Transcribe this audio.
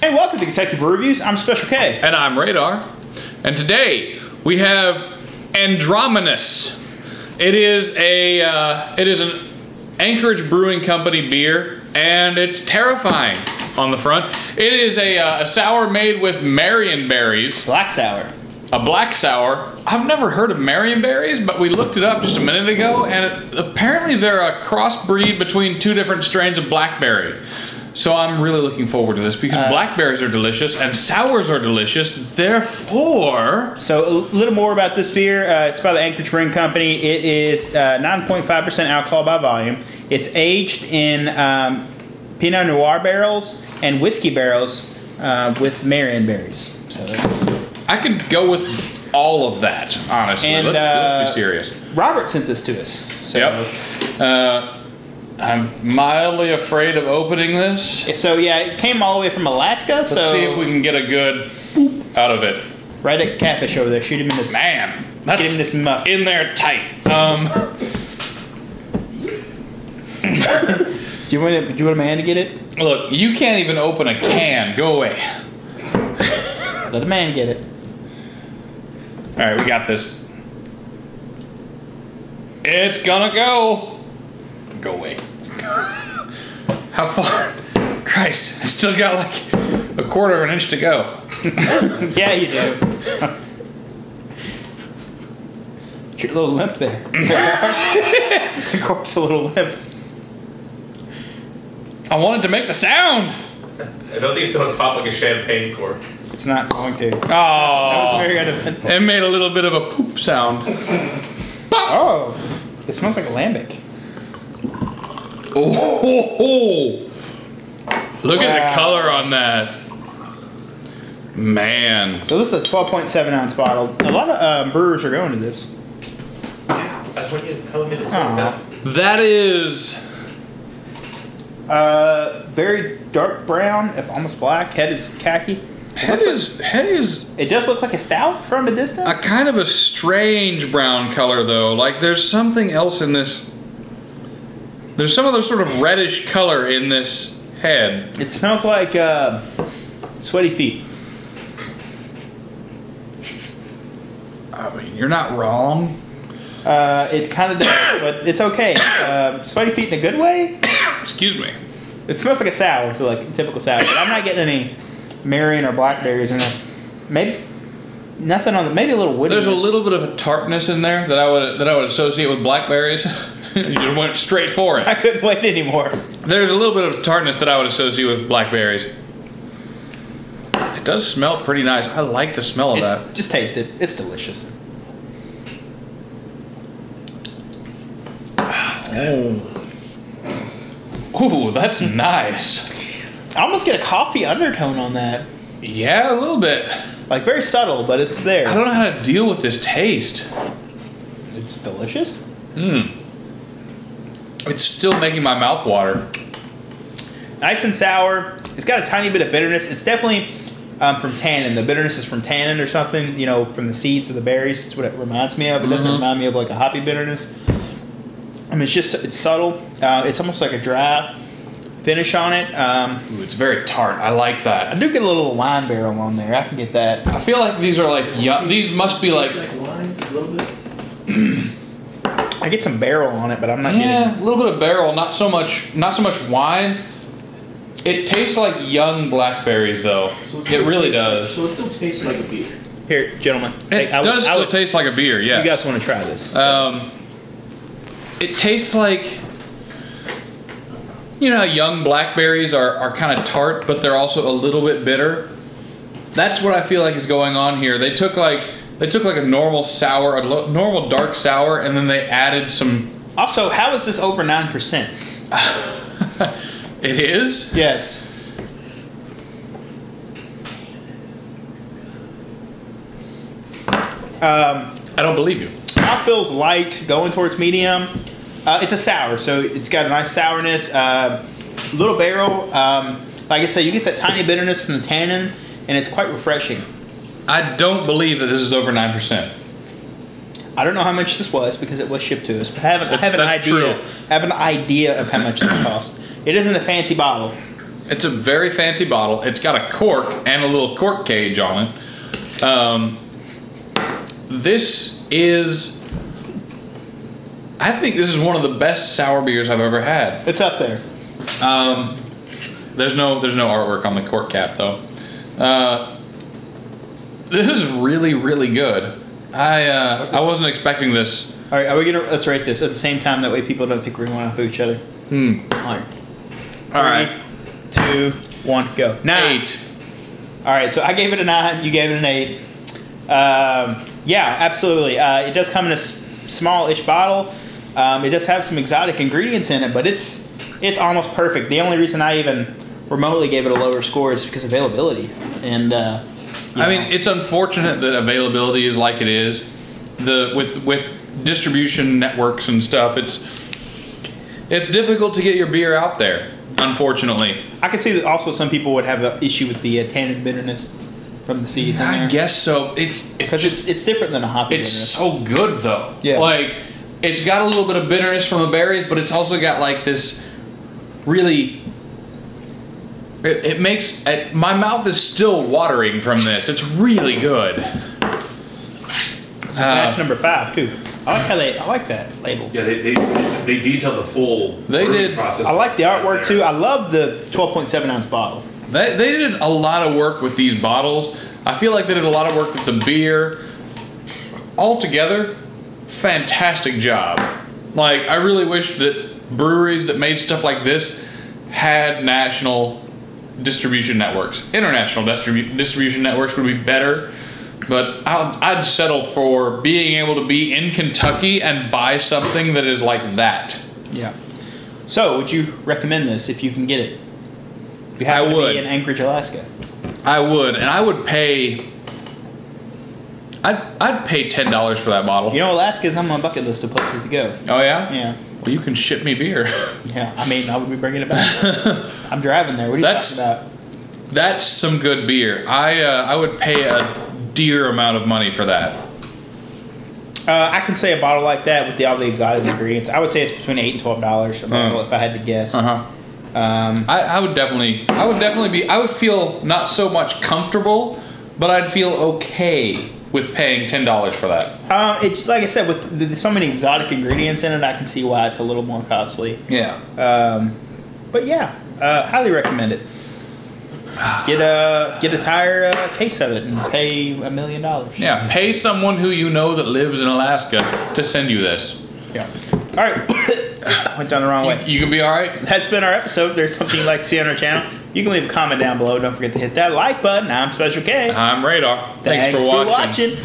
Hey, welcome to Kentucky Brew Reviews. I'm Special K. And I'm Radar. And today we have Anadromous. It is an Anchorage Brewing Company beer, and it's terrifying on the front. It is a sour made with marionberries. Black sour. A black sour. I've never heard of marionberries, but we looked it up just a minute ago, and apparently they're a crossbreed between two different strains of blackberry. So I'm really looking forward to this because blackberries are delicious and sours are delicious. Therefore, so a little more about this beer. It's by the Anchorage Brewing Company. It is 9.5% alcohol by volume. It's aged in Pinot Noir barrels and whiskey barrels with marionberries. So I could go with all of that, honestly. And, let's be serious. Robert sent this to us. So, yep. I'm mildly afraid of opening this. So yeah, it came all the way from Alaska. Let's see if we can get a good boop out of it. Right at Catfish over there. Shoot him in this. Man, that's get him this muff. In there tight. Do you want a man to get it? Look, you can't even open a can. Go away. Let a man get it. All right, we got this. It's gonna go. Go away. How far? Christ, I still got like a quarter of an inch to go. Yeah, you do. Your little limp there. Of course, a little limp. I wanted to make the sound. I don't think it's going to pop like a champagne cork. It's not going to. Oh, that was very uneventful. It made a little bit of a poop sound. Oh, it smells like a lambic. Oh, look at the color on that. Man. So this is a 12.7 ounce bottle. A lot of brewers are going to this. That's what you're telling me to That is very dark brown, if almost black. Head is khaki. Head is. It does look like a stout from a distance. A kind of a strange brown color though. Like there's something else in this. There's some other sort of reddish color in this head. It smells like sweaty feet. I mean, you're not wrong. It kind of does, but it's okay. Sweaty feet in a good way. Excuse me. It smells like a sour, so like a typical sour. But I'm not getting any marion or blackberries in it. Maybe nothing on the. Maybe a little woodiness. There's a little bit of a tartness in there that I would associate with blackberries. You just went straight for it. I couldn't wait anymore. There's a little bit of tartness that I would associate with blackberries. It does smell pretty nice. I like the smell of that. Just taste it. It's delicious. Ooh, that's nice. I almost get a coffee undertone on that. Yeah, a little bit. Like very subtle, but it's there. I don't know how to deal with this taste. It's delicious. It's still making my mouth water. Nice and sour. It's got a tiny bit of bitterness. It's definitely from tannin. The bitterness is from tannin or something, you know, from the seeds of the berries. That's what it reminds me of. It doesn't remind me of like a hoppy bitterness. I mean, it's subtle. It's almost like a dry finish on it. Ooh, it's very tart. I like that. I do get a little wine barrel on there. I can get that. I feel like these are like these must be like wine a little bit. I get some barrel on it, but I'm not getting. a little bit of barrel. Not so much wine. It tastes like young blackberries, though. So it really does. So it still tastes like a beer. Here, gentlemen. It does still taste like a beer. Yes. You guys want to try this? It tastes like, you know how young blackberries are kind of tart, but they're also a little bit bitter? That's what I feel like is going on here. They took like a normal sour, a normal dark sour, and then they added some... Also, how is this over 9%? It is? Yes. I don't believe you. Mouth feels light, going towards medium. It's a sour, so it's got a nice sourness. Little barrel. Like I said, you get that tiny bitterness from the tannin, and it's quite refreshing. I don't believe that this is over 9%. I don't know how much this was because it was shipped to us, but I have an idea. True. I have an idea of how much this cost. It isn't a fancy bottle. It's a very fancy bottle. It's got a cork and a little cork cage on it. This is, I think this is one of the best sour beers I've ever had. It's up there. There's no artwork on the cork cap though. This is really, really good. I wasn't expecting this. All right, let's rate this at the same time. That way people don't think we're going off of each other. All right. 3, 2, 1, go. 9. 8. All right, so I gave it a 9. You gave it an 8. Yeah, absolutely. It does come in a small-ish bottle. It does have some exotic ingredients in it, but it's almost perfect. The only reason I even remotely gave it a lower score is because availability. And I mean, it's unfortunate that availability is like it is. With distribution networks and stuff, it's difficult to get your beer out there. Unfortunately, I could see that also some people would have an issue with the tannin bitterness from the seeds. I guess so. Because it's different than a hoppy It's bitterness. so good though. Yeah. Like it's got a little bit of bitterness from the berries, but it's also got like this really. It makes my mouth is still watering from this. It's really good. It's batch number 5 too. I like that label. Yeah, they detailed the full did. process. I like the artwork too. I love the 12.7 ounce bottle. They did a lot of work with these bottles. I feel like they did a lot of work with the beer. Altogether, fantastic job. Like, I really wish that breweries that made stuff like this had national distribution networks. International distribution networks would be better. But I'd settle for being able to be in Kentucky and buy something that is like that. Yeah. So, would you recommend this if you can get it? If you happen to be in Anchorage, Alaska. I would, and I would pay. I'd pay $10 for that bottle. You know, Alaska's on my bucket list of places to go. Oh yeah? Yeah. Well, you can ship me beer. Yeah. I mean, I would be bringing it back. I'm driving there. What are you talking about? That's some good beer. I would pay a dear amount of money for that. I can say a bottle like that with all the exotic ingredients. I would say it's between $8 and $12 a bottle if I had to guess. I would definitely be. I would feel not so much comfortable, but I'd feel okay with paying $10 for that. It's like I said, with so many exotic ingredients in it, I can see why it's a little more costly. Yeah. But yeah, highly recommend it. Get a tire case of it and pay $1 million. Yeah, pay someone who you know that lives in Alaska to send you this. Yeah. All right. Went down the wrong way. You can be all right. That's been our episode. If there's something you'd like to see on our channel, you can leave a comment down below. Don't forget to hit that like button. I'm Special K. I'm Radar. Thanks for watching.